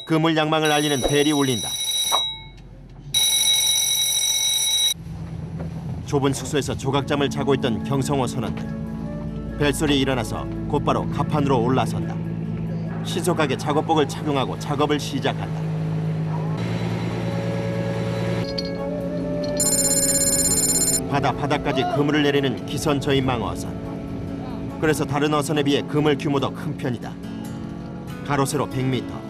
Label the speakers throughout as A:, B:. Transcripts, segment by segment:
A: 그물 양망을 알리는 벨이 울린다. 좁은 숙소에서 조각잠을 자고 있던 경성호 선원들. 벨소리에 일어나서 곧바로 갑판으로 올라선다. 신속하게 작업복을 착용하고 작업을 시작한다. 바다까지 그물을 내리는 기선 저인망 어선. 그래서 다른 어선에 비해 그물 규모도 큰 편이다. 가로 세로 100m.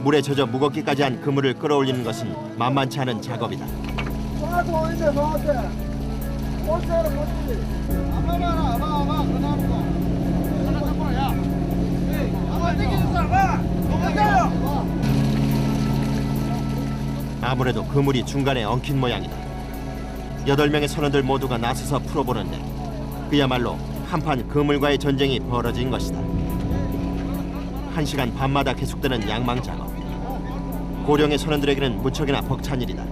A: 물에 젖어 무겁기까지 한 그물을 끌어올리는 것은 만만치 않은 작업이다. 아무래도 그물이 중간에 엉킨 모양이다. 8명의 선원들 모두가 나서서 풀어보는데 그야말로 한판 그물과의 전쟁이 벌어진 것이다. 1시간 반마다 계속되는 양망 작업. 고령의 선원들에게는 무척이나 벅찬 일이다.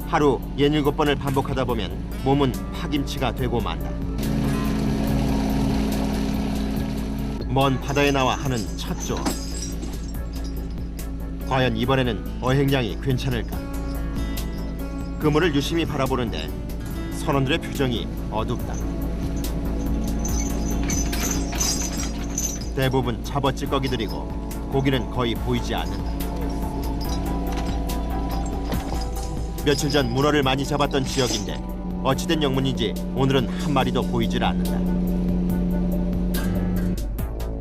A: 하루 67번을 반복하다 보면 몸은 파김치가 되고 만다. 먼 바다에 나와 하는 첫 조업. 과연 이번에는 어획량이 괜찮을까? 그물을 유심히 바라보는데 선원들의 표정이 어둡다. 대부분 잡어찌꺼기들이고 고기는 거의 보이지 않는다. 며칠 전 문어를 많이 잡았던 지역인데 어찌된 영문인지 오늘은 한 마리도 보이질 않는다.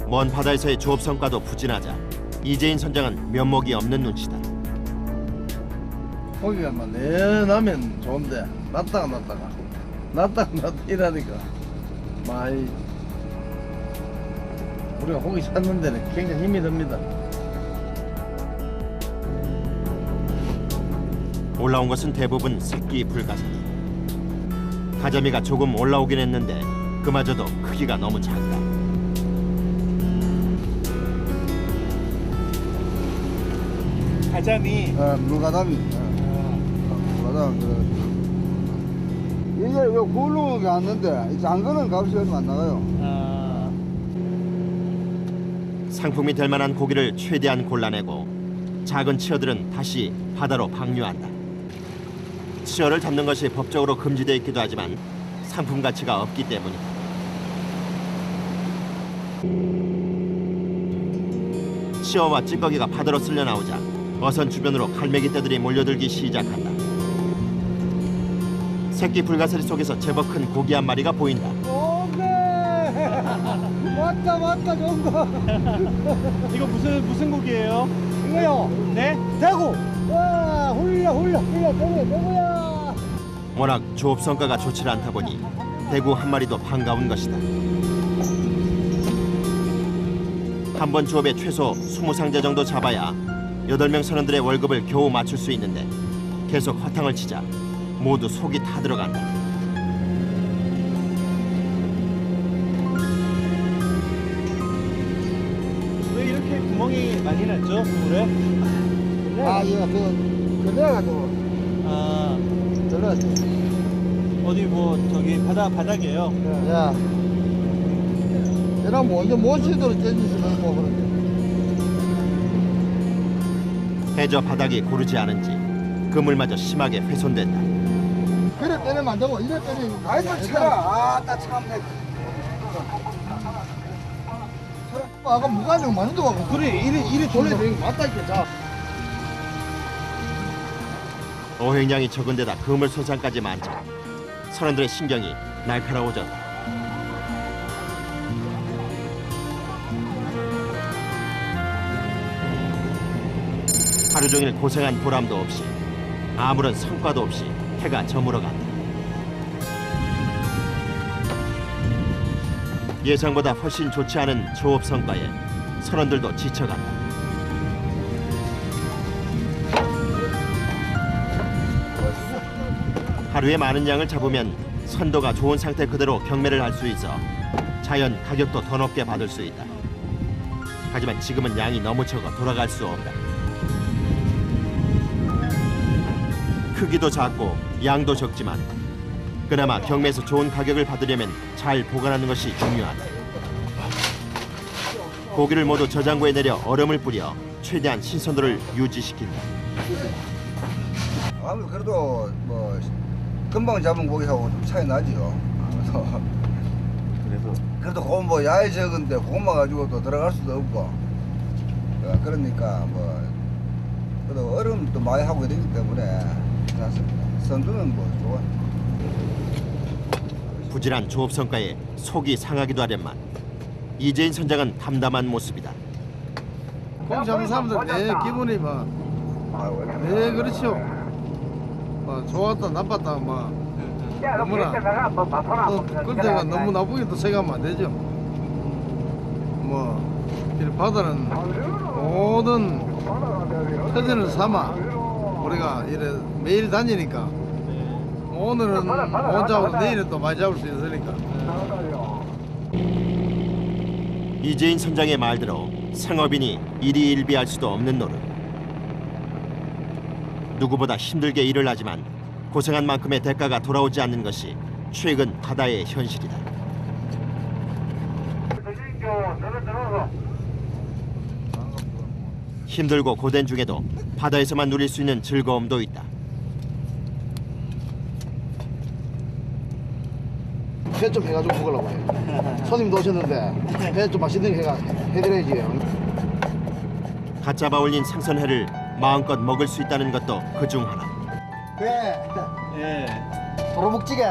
A: 먼 바다에서의 조업 성과도 부진하자 이재인 선장은 면목이 없는 눈치다.
B: 고기가 막 내나면 좋은데 놨다가 이러니까 많이 우리가 고기 찾는 데는 굉장히 힘이 듭니다.
A: 올라온 것은 대부분 새끼 불가사리. 가자미가 조금 올라오긴 했는데 그마저도 크기가 너무 작다.
C: 가자미.
B: 물가담이. 물가담. 이게 요 굴러오는 게 왔는데 이 장거는 값이 얼마 안 나가요.
A: 상품이 될 만한 고기를 최대한 골라내고 작은 치어들은 다시 바다로 방류한다. 치어를 잡는 것이 법적으로 금지되어 있기도 하지만 상품 가치가 없기 때문이다. 치어와 찌꺼기가 바다로 쓸려 나오자 어선 주변으로 갈매기 떼들이 몰려들기 시작한다. 새끼 불가사리 속에서 제법 큰 고기 한 마리가 보인다.
B: 맞다 좋은 거.
C: 이거 무슨 고기예요?
B: 이거요.
C: 네?
B: 대구. 와 훌려 대구야.
A: 워낙 조업 성과가 좋지 않다 보니 대구 한 마리도 반가운 것이다. 한 번 조업에 최소 20상자 정도 잡아야 8명 선원들의 월급을 겨우 맞출 수 있는데 계속 허탕을 치자 모두 속이 타들어간다.
C: 왜 이렇게 구멍이 많이 났죠? 물에?
B: 이거 그래가지고 들어갔어.
C: 어디 뭐 저기 바닥이에요?
B: 야, 얘랑 뭐 이제 모시도록 던지시면 뭐 그런데.
A: 해저 바닥이 고르지 않은지 그물마저 심하게 훼손된다.
B: 그래 빼내면 안 되고 이래 빼내면 나이스 쳐라. 아따 참네. 아까 무관중 많이 들어가고
C: 그래 이리
B: 돌려야 되는 거 맞다 이게 자.
A: 어획량이 적은 데다 그물 소장까지 많자 선원들의 신경이 날카로워졌다. 하루 종일 고생한 보람도 없이 아무런 성과도 없이 해가 저물어간다. 예상보다 훨씬 좋지 않은 조업 성과에 선원들도 지쳐간다. 하루에 많은 양을 잡으면 선도가 좋은 상태 그대로 경매를 할 수 있어 자연 가격도 더 높게 받을 수 있다. 하지만 지금은 양이 너무 적어 돌아갈 수 없다. 크기도 작고 양도 적지만 그나마 경매에서 좋은 가격을 받으려면 잘 보관하는 것이 중요하다. 고기를 모두 저장고에 내려 얼음을 뿌려 최대한 신선도를 유지시킨다.
B: 아무래도 그래도 뭐 금방 잡은 고기하고 좀 차이 나지요. 그래도 그건 뭐 야외 적은데 그것만 가지고 또 들어갈 수도 없고. 그러니까 뭐 그래도 얼음도 많이 하고 이러기 때문에 괜찮습니다. 선두는 뭐 좋아.
A: 부진한 조업 성과에 속이 상하기도 하련만 이재인 선장은 담담한 모습이다.
D: 고기 잡는 사람들 내 기분이 막 네, 그렇죠. 뭐 좋았다 나빴다 막 너무나 또 끌때가 너무 나쁘게 또 생각하면 안 되죠. 뭐 이 바다는 모든 터전을 삼아 우리가 이래 매일 다니니까 오늘은 못 잡고 내일은 또 많이 잡을 수 있으니까.
A: 이재인 선장의 말대로 생업이니 일희일비할 수도 없는 노릇. 누구보다 힘들게 일을 하지만 고생한 만큼의 대가가 돌아오지 않는 것이 최근 바다의 현실이다. 힘들고 고된 중에도 바다에서만 누릴 수 있는 즐거움도 있다.
D: 회 좀 해가지고 먹으려고 해요. 손님도 오셨는데 회 좀 맛있는 거 해드려야지.
A: 갓 잡아 올린 생선회를 마음껏 먹을 수 있다는 것도 그중 하나.
C: 예.
B: 도로묵찌개.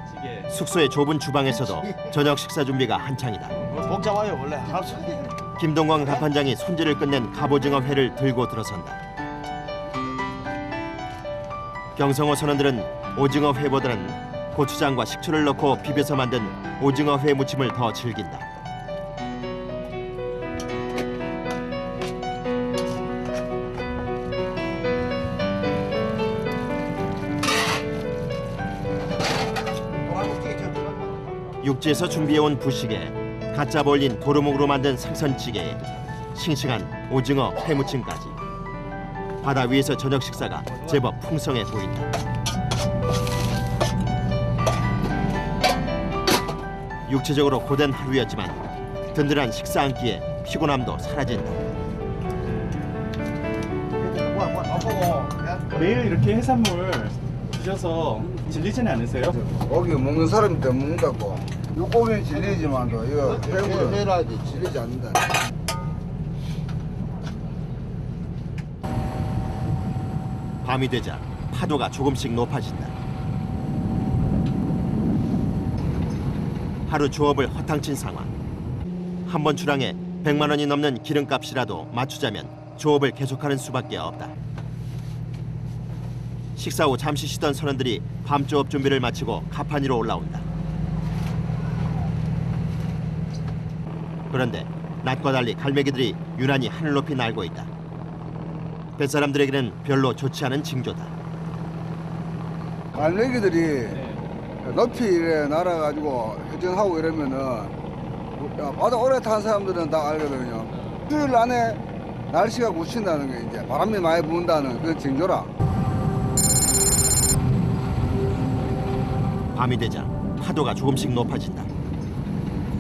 C: 찌개.
A: 숙소의 좁은 주방에서도 저녁 식사 준비가 한창이다.
D: 복잡해요 원래 할 수.
A: 김동광 갑판장이 손질을 끝낸 갑오징어 회를 들고 들어선다. 경성어 선원들은 오징어 회보다는 고추장과 식초를 넣고 비벼서 만든 오징어 회 무침을 더 즐긴다. 육지에서 준비해온 부식에 갓 잡아 올린 도루묵으로 만든 생선찌개에 싱싱한 오징어 회무침까지 바다 위에서 저녁 식사가 제법 풍성해 보인다. 육체적으로 고된 하루였지만 든든한 식사 한 끼에 피곤함도 사라진다.
C: 매일 이렇게 해산물 드셔서 질리지는 않으세요?
B: 고기 먹는 사람이 때문에 먹는다고. 육고기는 질리지만도 이거 회라지 질리지 않는다.
A: 밤이 되자 파도가 조금씩 높아진다. 하루 조업을 허탕친 상황. 한 번 출항에 100만 원이 넘는 기름값이라도 맞추자면 조업을 계속하는 수밖에 없다. 식사 후 잠시 쉬던 선원들이 밤 조업 준비를 마치고 가판 위로 올라온다. 그런데 낮과 달리 갈매기들이 유난히 하늘 높이 날고 있다. 뱃사람들에게는 별로 좋지 않은 징조다.
B: 갈매기들이 높이 이래 날아가지고 회전하고 이러면은 바다 오래 탄 사람들은 다 알거든요. 수요일 안에 날씨가 굳힌다는 게 이제 바람이 많이 분다는 그런 징조라.
A: 밤이 되자 파도가 조금씩 높아진다.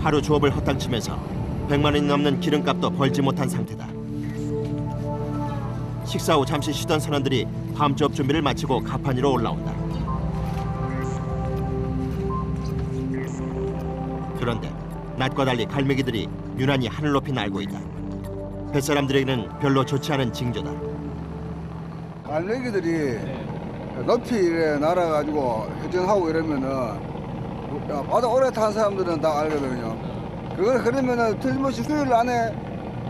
A: 하루 조업을 허탕치면서 100만 원이 넘는 기름값도 벌지 못한 상태다. 식사 후 잠시 쉬던 선원들이 밤 조업 준비를 마치고 가판 위로 올라온다. 그런데 낮과 달리 갈매기들이 유난히 하늘 높이 날고 있다. 뱃사람들에게는 별로 좋지 않은 징조다.
B: 갈매기들이 높이 이래 날아가지고 회전하고 이러면은 바다 오래 탄 사람들은 다 알거든요. 그러면은 틀림없이 수요일 안에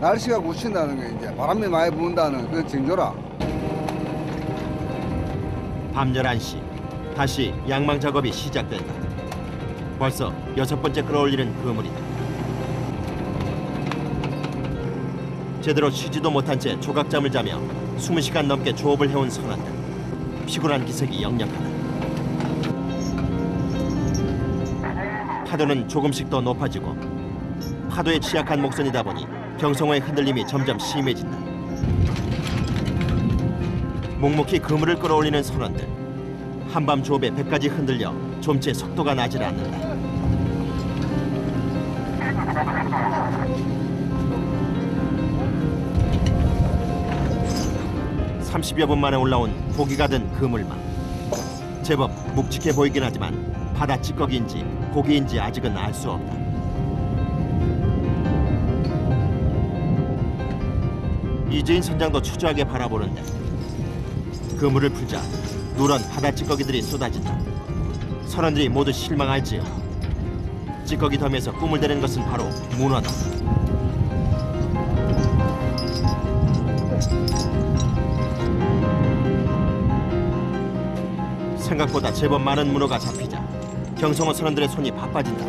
B: 날씨가 굳힌다는 게 이제 바람이 많이 분다는 그런 징조라.
A: 밤 11시 다시 양망 작업이 시작된다. 벌써 6번째 끌어올리는 그물이다. 제대로 쉬지도 못한 채 조각잠을 자며 20시간 넘게 조업을 해온 선원들. 피곤한 기색이 역력하다. 파도는 조금씩 더 높아지고 파도에 취약한 목선이다 보니 경성어의 흔들림이 점점 심해진다. 묵묵히 그물을 끌어올리는 선원들. 한밤 조업에 배까지 흔들려 좀체 속도가 나질 않는다. 30여 분 만에 올라온 고기가 든 그물망. 제법 묵직해 보이긴 하지만 바다 찌꺼기인지 고기인지 아직은 알 수 없다. 이재인 선장도 초조하게 바라보는데 그물을 풀자 누런 바다 찌꺼기들이 쏟아진다. 선원들이 모두 실망할지요. 찌꺼기 덤에서 꿈을 대는 것은 바로 문어다. 생각보다 제법 많은 문어가 잡히자 경성어 선원들의 손이 바빠진다.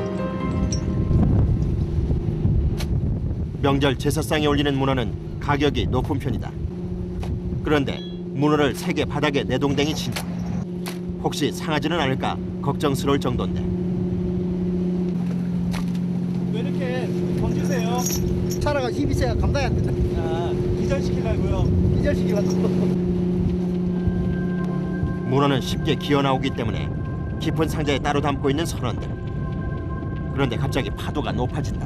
A: 명절 제사상에 올리는 문어는 가격이 높은 편이다. 그런데 문어를 3개 바닥에 내동댕이 친다. 혹시 상하지는 않을까 걱정스러울 정도인데.
C: 왜 이렇게 던지세요?
E: 차라가 힘이 세야 감당이 안 된다.
C: 아, 기절시키려고요.
E: 기절시키려고.
A: 문어는 쉽게 기어나오기 때문에 깊은 상자에 따로 담고 있는 선원들. 그런데 갑자기 파도가 높아진다.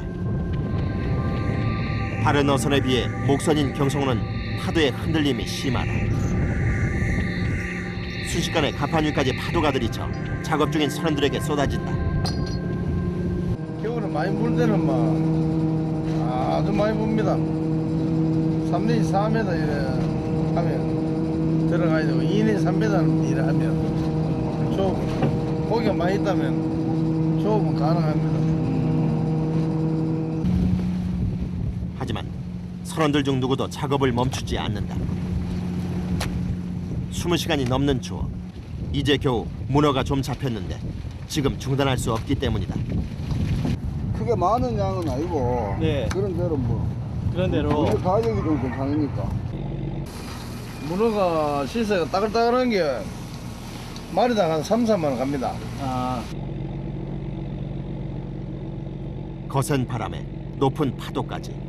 A: 다른 어선에 비해 목선인 경성호는 파도의 흔들림이 심하다. 순식간에 갑판 위까지 파도가 들이쳐 작업 중인 선원들에게 쏟아진다.
D: 겨울에 많이 불 때는 막 아주 많이 붑니다. 3m, 4m 이래 하면 들어가야 되고 2m, 3m 이래 하면 좁 고기가 많이 있다면 좁은 가능합니다.
A: 하지만 선원들 중 누구도 작업을 멈추지 않는다. 20시간이 넘는 추억. 이제 겨우 문어가 좀 잡혔는데 지금 중단할 수 없기 때문이다.
B: 크게 많은 양은 아니고
C: 네.
B: 그런 대로 뭐
C: 그런 대로.
B: 오늘 가격이 좀 괜찮으니까.
D: 문어가 시세가 따글따글한 게 마리당 한 3, 4만 원 갑니다.
C: 아,
A: 거센 바람에 높은 파도까지.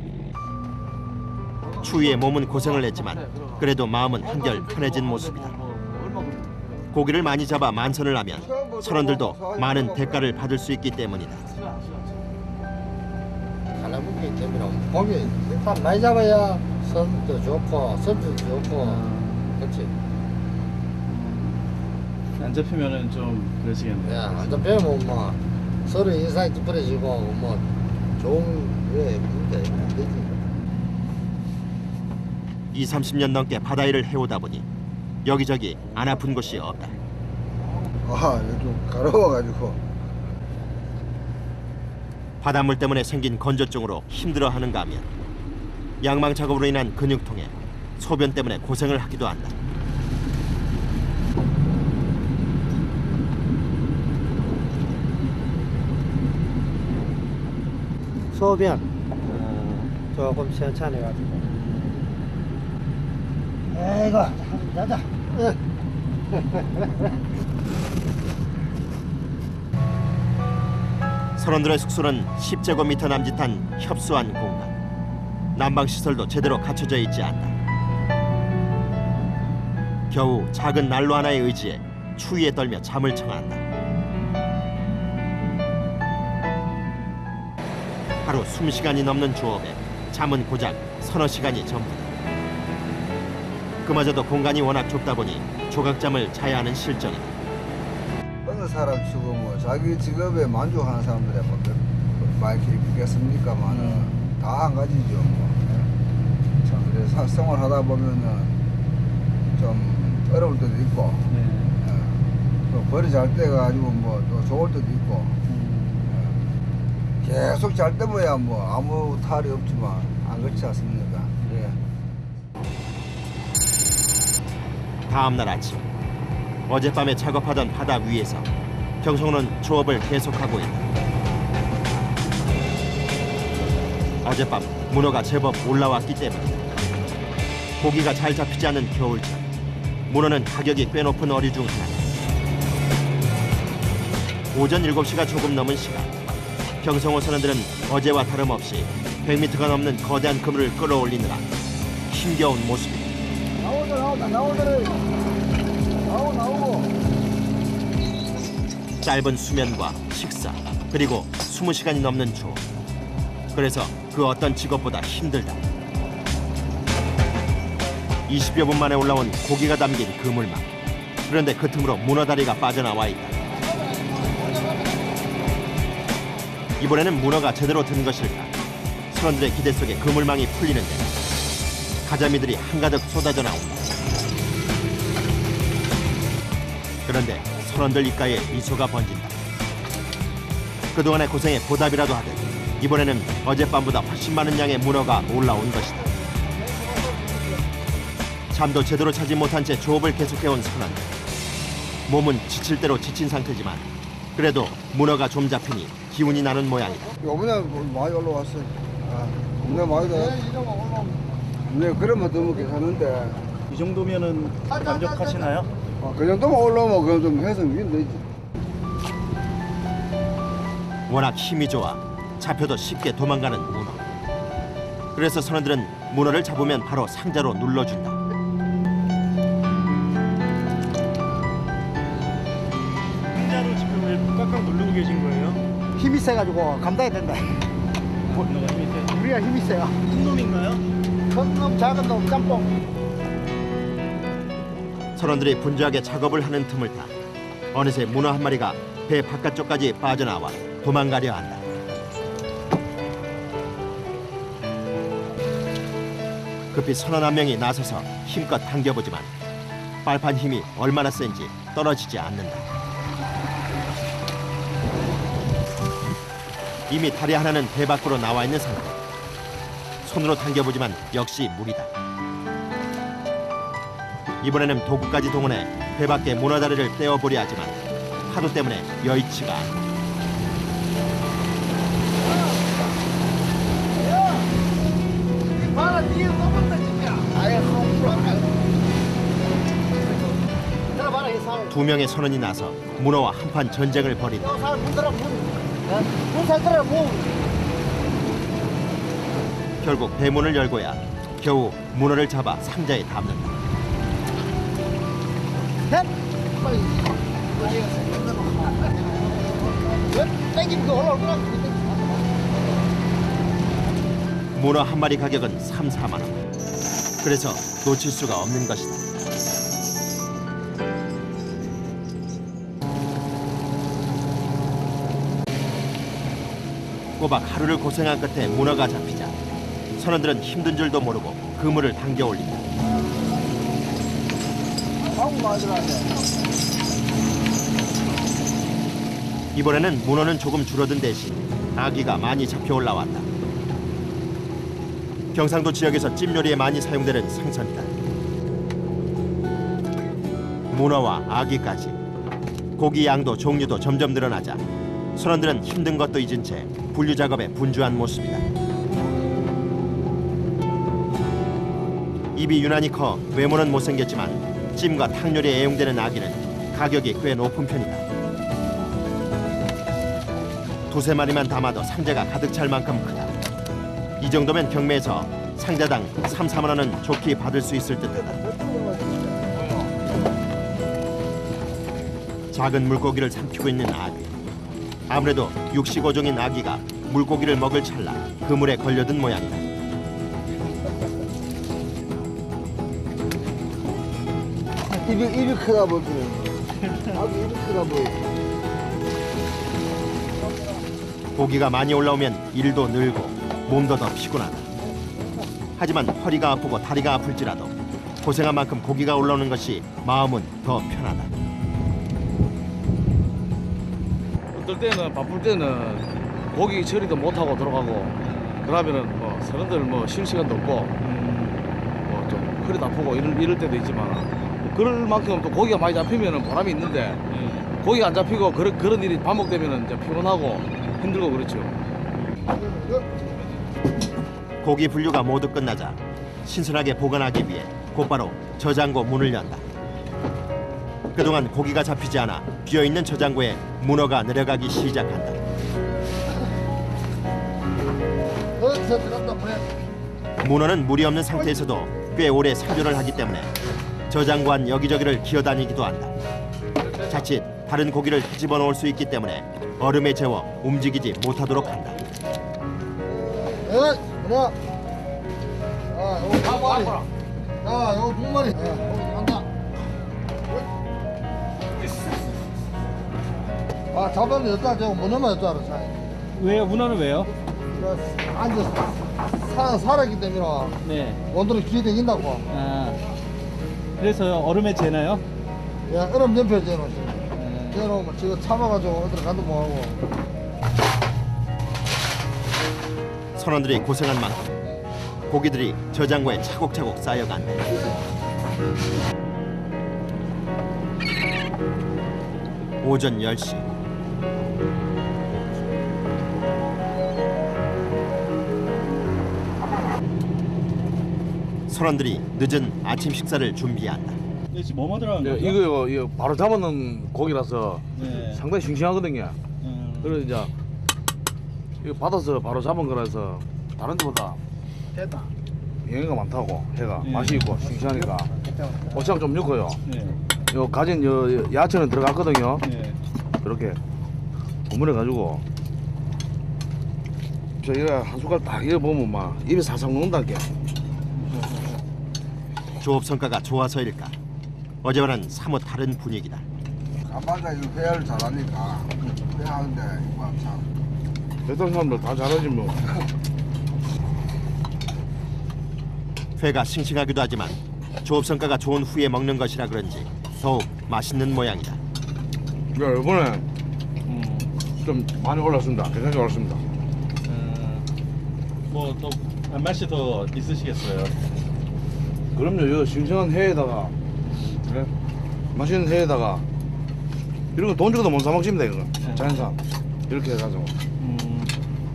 A: 추위에 몸은 고생을 했지만 그래도 마음은 한결 편해진 모습이다. 고기를 많이 잡아 만선을 하면 선원들도 많은 대가를 받을 수 있기 때문이다.
E: 달라붙기 때문에 고기 일단 많이 잡아야 선도 좋고 선도 좋고 그렇지.
C: 안 잡히면은 좀 그러시겠네요.
E: 야, 완전 배우면 뭐 서로 인상이 찌푸려지고 뭐 좋은 게 문제 안 되지.
A: 20-30년 넘게 바다 일을 해오다 보니 여기저기 안 아픈 곳이 없다.
B: 아, 이거 좀 가려워가지고.
A: 바닷물 때문에 생긴 건조증으로 힘들어하는가 하면 양망 작업으로 인한 근육통에 소변 때문에 고생을 하기도 한다.
E: 소변 조금 시원찮아가지고. 에이구, 자자.
A: 선원들의 숙소는 10제곱미터 남짓한 협소한 공간. 난방 시설도 제대로 갖춰져 있지 않다. 겨우 작은 난로 하나에 의지해 추위에 떨며 잠을 청한다. 하루 20시간이 넘는 조업에 잠은 고작 서너 시간이 전부다. 그마저도 공간이 워낙 좁다 보니 조각잠을 자야 하는 실정이다.
B: 어느 사람 치고 뭐 자기 직업에 만족하는 사람들이 뭐 많이 있겠습니까만은 다 한 가지죠. 뭐. 참 그래서 생활하다 보면은 좀 어려울 때도 있고,
C: 네.
B: 또 벌이 잘 때 가지고 뭐 또 좋을 때도 있고. 계속 잘 때면야 뭐 아무 탈이 없지만 안 그렇지 않습니까? 예.
A: 다음 날 아침 어젯밤에 작업하던 바다 위에서 경성호는 조업을 계속하고 있다. 어젯밤 문어가 제법 올라왔기 때문이다. 고기가 잘 잡히지 않는 겨울철 문어는 가격이 꽤 높은 어류 중 하나다. 오전 7시가 조금 넘은 시간 경성호 선원들은 어제와 다름없이 100m가 넘는 거대한 그물을 끌어올리느라 힘겨운 모습이다.
B: 나오고.
A: 짧은 수면과 식사 그리고 20시간이 넘는 조업. 그래서 그 어떤 직업보다 힘들다. 20여 분 만에 올라온 고기가 담긴 그물망. 그런데 그 틈으로 문어다리가 빠져나와 있다. 이번에는 문어가 제대로 든 것일까? 선원들의 기대 속에 그물망이 풀리는데 가자미들이 한가득 쏟아져 나온다. 그런데 선원들 입가에 미소가 번진다. 그동안의 고생에 보답이라도 하듯 이번에는 어젯밤보다 훨씬 많은 양의 문어가 올라온 것이다. 잠도 제대로 자지 못한 채 조업을 계속해온 선원들. 몸은 지칠 대로 지친 상태지만 그래도 문어가 좀 잡히니 기운이 나는 모양이다.
B: 요번에 많이 올라왔어요. 네, 많이 돼. 네, 그러면 너무 괜찮은데.
C: 이 정도면은 만족하시나요?
B: 그 정도만 올라오면 그건 좀 해서 되지.
A: 워낙 힘이 좋아 잡혀도 쉽게 도망가는 문어. 그래서 선원들은 문어를 잡으면 바로 상자로 눌러준다.
C: 상자로 지금 왜 꽉꽉 누르고 계신 거예요?
F: 힘이 세가지고 감당이 된다.
C: 문어가 힘이 세.
F: 우리가 힘이 세요.
C: 큰 놈인가요?
F: 큰 놈, 작은 놈, 짬뽕.
A: 선원들이 분주하게 작업을 하는 틈을 타 어느새 문어 한 마리가 배 바깥쪽까지 빠져나와 도망가려 한다. 급히 선원 한 명이 나서서 힘껏 당겨보지만 빨판 힘이 얼마나 센지 떨어지지 않는다. 이미 다리 하나는 배 밖으로 나와 있는 상태. 손으로 당겨보지만 역시 무리다. 이번에는 도구까지 동원해 배 밖에 문어다리를 떼어보려 하지만 파도 때문에 여의치가 않다. 두 명의 선원이 나서 문어와 한판 전쟁을 벌인다. 결국 배문을 열고야 겨우 문어를 잡아 상자에 담는다. 문어 한 마리 가격은 3, 4만 원. 그래서 놓칠 수가 없는 것이다. 꼬박 하루를 고생한 끝에 문어가 잡히자 선원들은 힘든 줄도 모르고 그물을 당겨 올린다. 이번에는 문어는 조금 줄어든 대신 아기가 많이 잡혀 올라왔다. 경상도 지역에서 찜요리에 많이 사용되는 생선이다. 문어와 아기까지 고기 양도 종류도 점점 늘어나자 선원들은 힘든 것도 잊은 채 분류 작업에 분주한 모습이다. 입이 유난히 커 외모는 못생겼지만 찜과 탕요리에 애용되는 아기는 가격이 꽤 높은 편이다. 두세 마리만 담아도 상자가 가득 찰 만큼 크다. 이 정도면 경매에서 상자당 3, 4만 원은 좋게 받을 수 있을 듯하다. 작은 물고기를 삼키고 있는 아기. 아무래도 육식어종인 아기가 물고기를 먹을 찰나 그물에 걸려든 모양이다.
B: 입이 크다 보세요. 아기 입이 크다 보여.
A: 고기가 많이 올라오면 일도 늘고 몸도 더 피곤하다. 하지만 허리가 아프고 다리가 아플지라도 고생한 만큼 고기가 올라오는 것이 마음은 더 편하다.
D: 어떨 때는 바쁠 때는 고기 처리도 못하고 들어가고 그러면은 뭐 사람들 뭐 쉴 시간도 없고 뭐 좀 허리도 아프고 이럴 때도 있지만 그럴 만큼 또 고기가 많이 잡히면은 보람이 있는데 고기가 안 잡히고 그런 일이 반복되면은 이제 피곤하고 힘들고 그렇죠.
A: 고기 분류가 모두 끝나자 신선하게 보관하기 위해 곧바로 저장고 문을 연다. 그동안 고기가 잡히지 않아 비어있는 저장고에 문어가 내려가기 시작한다. 문어는 물이 없는 상태에서도 꽤 오래 생존을 하기 때문에 저장고 안 여기저기를 기어다니기도 한다. 자칫 다른 고기를 뒤집어 놓을 수 있기 때문에 얼음에 재워 움직이지 못하도록 한다.
E: 자, 요거 2마리. 간다. 아, 잡으면 여자 저거 문어만 여자 알아.
C: 왜요? 문어는 왜요?
E: 앉아서 살았기 때문에
C: 네.
E: 온도를 기대긴다고.
C: 아, 그래서 얼음에 재나요?
E: 야, 얼음 옆에 재놓으시면. 재놓으면 지금 참아가지고 어디로 가도 뭐하고.
A: 선원들이 고생한 만큼 고기들이 저장고에 차곡차곡 쌓여간다. 오전 10시. 선원들이 늦은 아침 식사를 준비한다.
C: 네, 지금 뭐뭐 들어간
G: 네,
C: 거죠?
G: 이거 바로 잡아놓은 고기라서
C: 네.
G: 상당히 싱싱하거든요. 그래서 이제 이거 받아서 바로 잡은 거라서 다른 데보다
F: 됐다.
G: 영양가 많다고 해가
C: 네.
G: 맛이 있고 싱싱하니까 오창 좀 넣고요.
C: 네.
G: 요 가진 요 야채는 들어갔거든요.
C: 네.
G: 이렇게 버무려 가지고 저 이거 한 숟갈 딱 이거 보면 막 입에 사상 녹는다게.
A: 조업 성과가 좋아서일까? 어제와는 사뭇 다른 분위기다.
B: 아빠가 이 회화를 잘하니까 회하는데 이거 참.
G: 대단 사람들 다 잘하지 뭐.
A: 회가 싱싱하기도 하지만 조업 성과가 좋은 후에 먹는 것이라 그런지 더욱 맛있는 모양이다.
G: 야, 이번에 좀 많이 올랐습니다. 괜찮게 올랐습니다.
C: 뭐또 맛이 더 있으시겠어요?
G: 그럼요. 이거 싱싱한 회에다가 그래? 맛있는 회에다가 이런 거 돈 주고도 못 사 먹습니다. 이거 자연산 이렇게 해가지고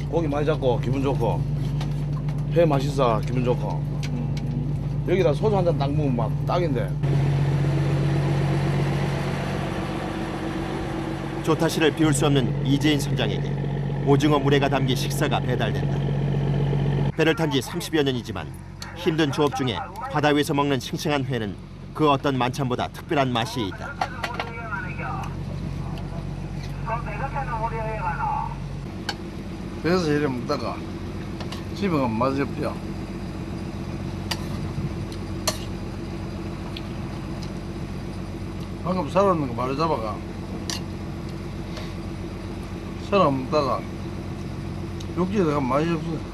G: 고기 많이 잡고 기분 좋고 회 맛있어 기분 좋고 여기다 소주 한 잔 딱 먹으면 막 딱인데.
A: 조타시를 비울 수 없는 이재인 선장에게 오징어 물회가 담긴 식사가 배달된다. 배를 탄 지 30여 년이지만 힘든 조업 중에 바다 위에서 먹는 싱싱한 회는 그 어떤 만찬보다 특별한 맛이 있다.
D: 배에서 이래 먹다가 집에 가면 맛이 없죠. 방금 살아있는 거 바로 잡아가 살아 먹다가 육지에 가면 맛이 없어.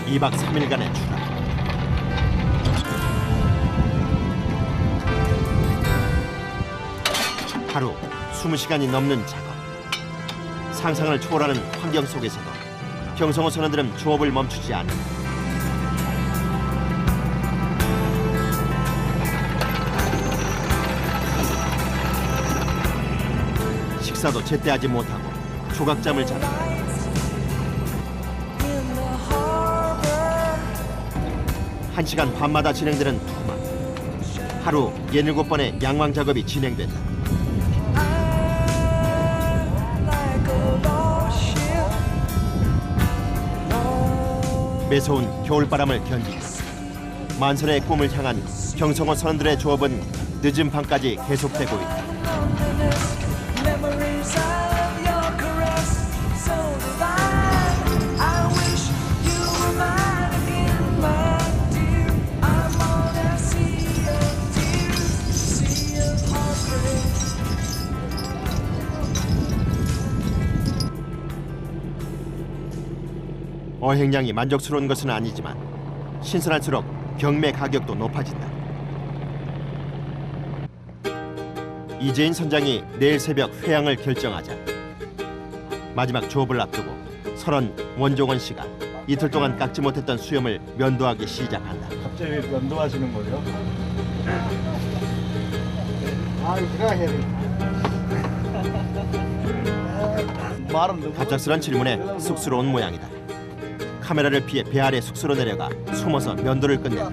A: 2박 3일간의 추락. 하루 20시간이 넘는 작업. 상상을 초월하는 환경 속에서도 경성호 선원들은 조업을 멈추지 않는다. 식사도 제때 하지 못하고 조각잠을 잔다. 한 시간 반마다 진행되는 투막. 하루 17번의 양왕 작업이 진행된다. 매서운 겨울바람을 견디고 만선의 꿈을 향한 경성호 선원들의 조업은 늦은 밤까지 계속되고 있다. 어획량이 만족스러운 것은 아니지만 신선할수록 경매 가격도 높아진다. 이재인 선장이 내일 새벽 회항을 결정하자 마지막 조업을 앞두고 선원 원종원 씨가 이틀 동안 깎지 못했던 수염을 면도하기 시작한다.
C: 갑자기 왜 면도하시는 거죠?
F: 아, 이거 들어가 해야 돼.
C: 말은 누구?
A: 갑작스런 질문에 쑥스러운 모양이다. 카메라를 피해 배 아래 숙소로 내려가 숨어서 면도를 끝낸다.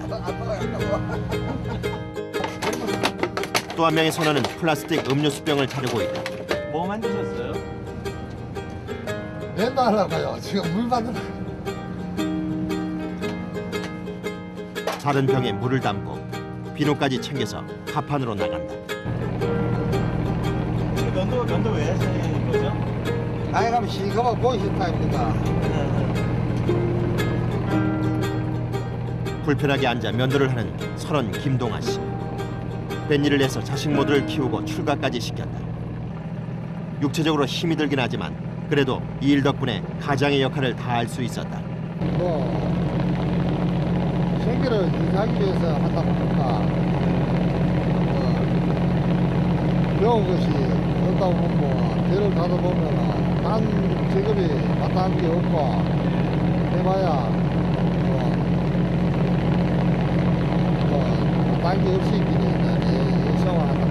A: 또 한 명의 선원은 플라스틱 음료수병을 차리고 있다.
C: 뭐 만드셨어요?
E: 맨날 하려고요. 지금 물 받으러.
A: 다른 병에 물을 담고 비누까지 챙겨서 가판으로 나간다.
C: 면도 왜 하시는 거죠?
F: 나에 가면 시커먼 보기 싫다, 입니까?
A: 불편하게 앉아 면도를 하는 선원 김동아 씨. 뱃일을 해서 자식 모두를 키우고 출가까지 시켰다. 육체적으로 힘이 들긴 하지만 그래도 이 일 덕분에 가장의 역할을 다할 수 있었다.
E: 뭐 생계를 유지하기 위해서 한다 보니까 배운 것이 없다 보면 뭐 대를 가다 보면 단 직업이 마땅한 게 없고 해봐야 마땅한 게 없이 있기는 생활한다.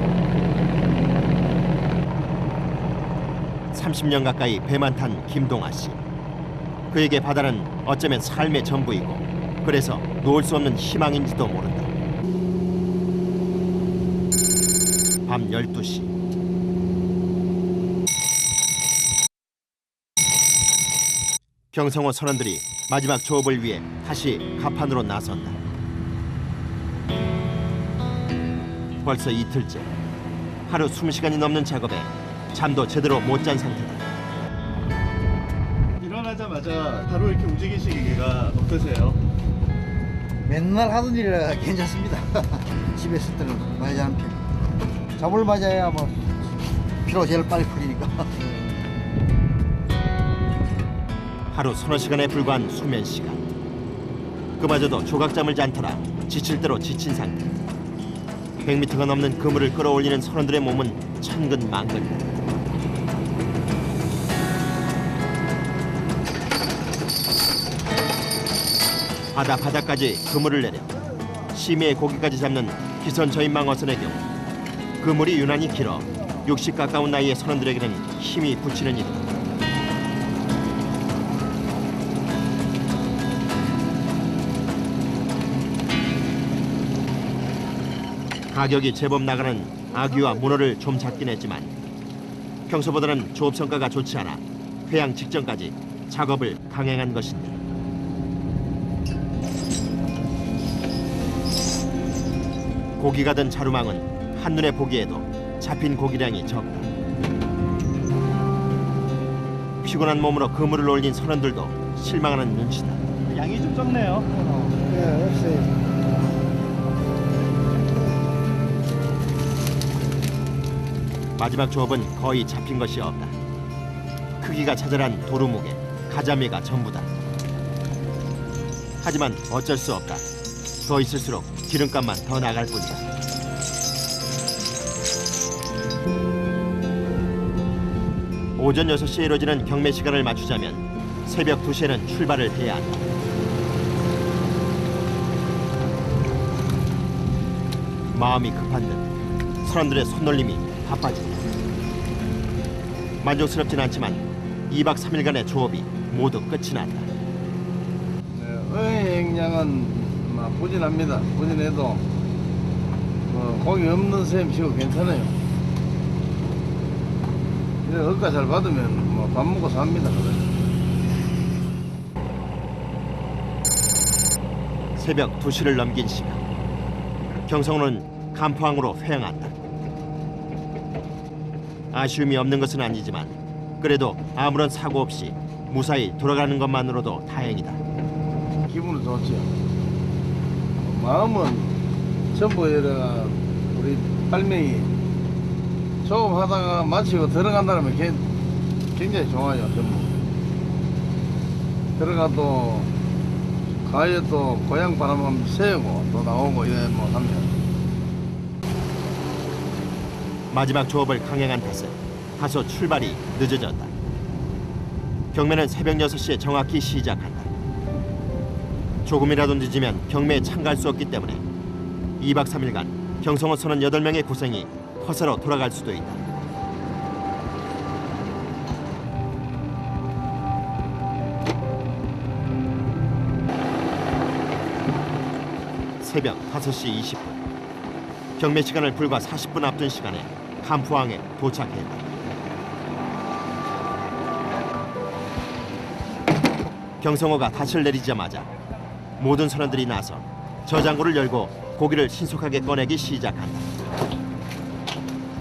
A: 30년 가까이 배만 탄 김동아 씨. 그에게 바다는 어쩌면 삶의 전부이고 그래서 놓을 수 없는 희망인지도 모른다. 밤 12시. 경성호 선원들이 마지막 조업을 위해 다시 갑판으로 나선다. 벌써 이틀째. 하루 20시간이 넘는 작업에 잠도 제대로 못 잔 상태다.
C: 일어나자마자 바로 이렇게 움직이시기가 어떠세요?
F: 맨날 하던 일이라 괜찮습니다. 집에 있을 때는 많이 자는 편. 잠을 맞아야 뭐 피로 제일 빨리 풀리니까.
A: 하루 서너 시간에 불과한 수면 시간. 그마저도 조각잠을 잔 터라 지칠 대로 지친 상태. 100m가 넘는 그물을 끌어올리는 선원들의 몸은 천근만근이다. 바다까지 그물을 내려 심해의 고기까지 잡는 기선 저인망 어선의 경우 그물이 유난히 길어 60 가까운 나이의 선원들에게는 힘이 붙이는 일이다. 가격이 제법 나가는 아귀와 문어를 좀 잡긴 했지만 평소보다는 조업 성과가 좋지 않아 회양 직전까지 작업을 강행한 것인데 고기가 든 자루망은 한눈에 보기에도 잡힌 고기량이 적다. 피곤한 몸으로 그물을 올린 선원들도 실망하는 눈치다.
C: 양이 좀 적네요.
F: 네, 없어요.
A: 마지막 조업은 거의 잡힌 것이 없다. 크기가 자잘한 도루묵에 가자미가 전부다. 하지만 어쩔 수 없다. 더 있을수록 기름값만 더 나갈 뿐이다. 오전 6시에 이뤄지는 경매 시간을 맞추자면 새벽 2시에는 출발을 해야 한다. 마음이 급한 듯 선원들의 손놀림이 바빠진다. 만족스럽진 않지만 2박 3일간의 조업이 모두 끝이 났다.
D: 어획량은 부진합니다. 부진해도 고기 없는 셈치고 괜찮아요. 이래 억가 잘 받으면 밥 먹고 삽니다.
A: 새벽 2시를 넘긴 시간. 경성호는 간포항으로 회항한다. 아쉬움이 없는 것은 아니지만 그래도 아무런 사고 없이 무사히 돌아가는 것만으로도 다행이다.
D: 기분은 좋죠. 마음은 전부 이래 우리 할명이 조업하다가 마치고 들어간다면 굉장히 좋아요. 전부 들어가도 가에 또 고향 바람 한번 쐬고 또 나오고 이래 뭐 하면
A: 마지막 조업을 강행한 탓에 다소 출발이 늦어졌다. 경매는 새벽 6시에 정확히 시작한다. 조금이라도 늦으면 경매에 참가할 수 없기 때문에 2박 3일간 경성호 선원 8명의 고생이 허사로 돌아갈 수도 있다. 새벽 5시 20분. 경매 시간을 불과 40분 앞둔 시간에 간포항에 도착했다. 경성호가 닻을 내리자마자 모든 선원들이 나서 저장고를 열고 고기를 신속하게 꺼내기 시작한다.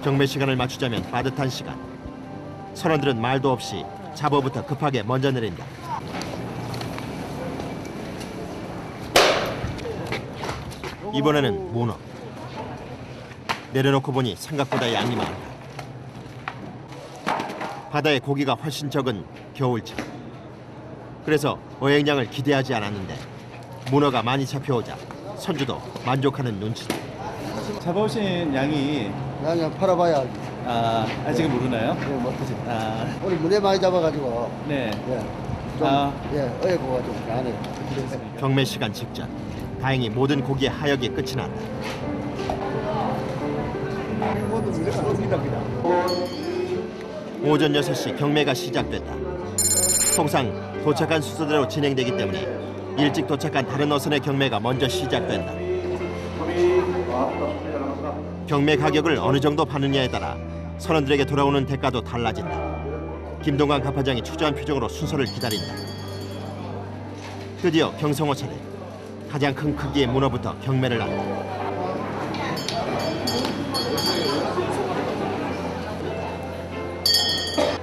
A: 경매 시간을 맞추자면 빠듯한 시간. 선원들은 말도 없이 잡어부터 급하게 먼저 내린다. 이번에는 문어. 내려놓고 보니 생각보다 양이 많다. 바다에 고기가 훨씬 적은 겨울철. 그래서 어획량을 기대하지 않았는데 문어가 많이 잡혀오자 선주도 만족하는 눈치다.
C: 잡아오신 양이
E: 그냥 팔아봐야 알지.
C: 아직은 모르나요?
E: 예, 못하지.
C: 아,
E: 우리 물에 많이 잡아가지고,
C: 네.
E: 예. 좀,
C: 아.
E: 예, 어여고가 좀 안 해요.
A: 경매 시간 직전. 다행히 모든 고기의 하역이 끝이 났다. 오전 6시 경매가 시작됐다. 통상 도착한 순서대로 진행되기 때문에 일찍 도착한 다른 어선의 경매가 먼저 시작된다. 경매 가격을 어느 정도 받느냐에 따라 선원들에게 돌아오는 대가도 달라진다. 김동관 갑파장이 초조한 표정으로 순서를 기다린다. 드디어 경성호 차례. 가장 큰 크기의 문어부터 경매를 한다.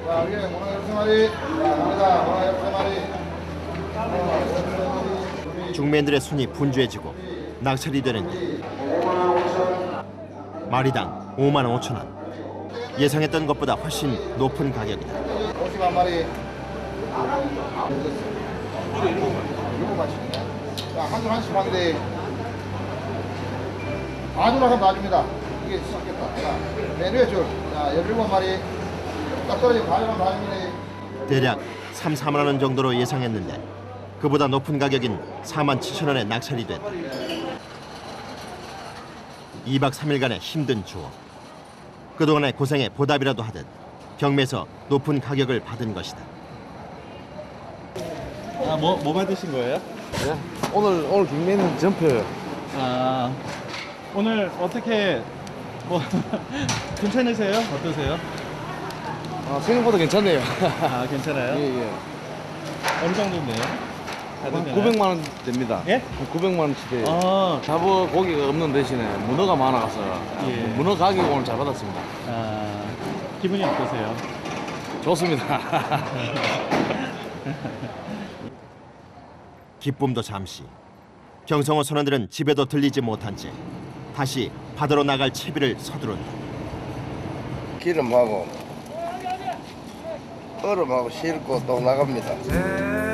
E: 자, 여기 문어 13마리. 갑니다. 문어 13마리.
A: 중매인들의 손이 분주해지고 낙찰이 되는 길. 마리당 5만 5천 원. 예상했던 것보다 훨씬 높은 가격이다.
E: 50마리. 일곱 마리네. 자, 한 줄 한씩 하는데 아주라서 놔줍니다. 이게 썩겠다. 자, 메뉴의 줄. 자, 17마리. 딱 떨어지고 가져가면 놔줍니다.
A: 대략 3, 4만 원 정도로 예상했는데 그보다 높은 가격인 4만 7천 원에 낙찰이 됐다. 2박 3일간의 힘든 주어. 그동안의 고생에 보답이라도 하듯 경매에서 높은 가격을 받은 것이다.
C: 뭐 받으신 거예요?
G: 네? 오늘 경매는 점표예요.
C: 아, 오늘 어떻게 괜찮으세요? 어떠세요?
G: 생각보다 괜찮네요.
C: 아, 괜찮아요?
G: 예.
C: 어느 정도인데요?
G: 한 900만 원 됩니다.
C: 예?
G: 한 900만 원치대.
C: 아,
G: 잡어 고기가 없는 대신에 문어가 많아서
C: 예.
G: 문어 가격 오늘 잘 받았습니다.
C: 기분이 어떠세요?
G: 좋습니다.
A: 기쁨도 잠시. 경성호 선원들은 집에도 들리지 못한 채 다시 바다로 나갈 채비를 서두른다.
B: 기름하고 얼음하고 싣고 또 나갑니다.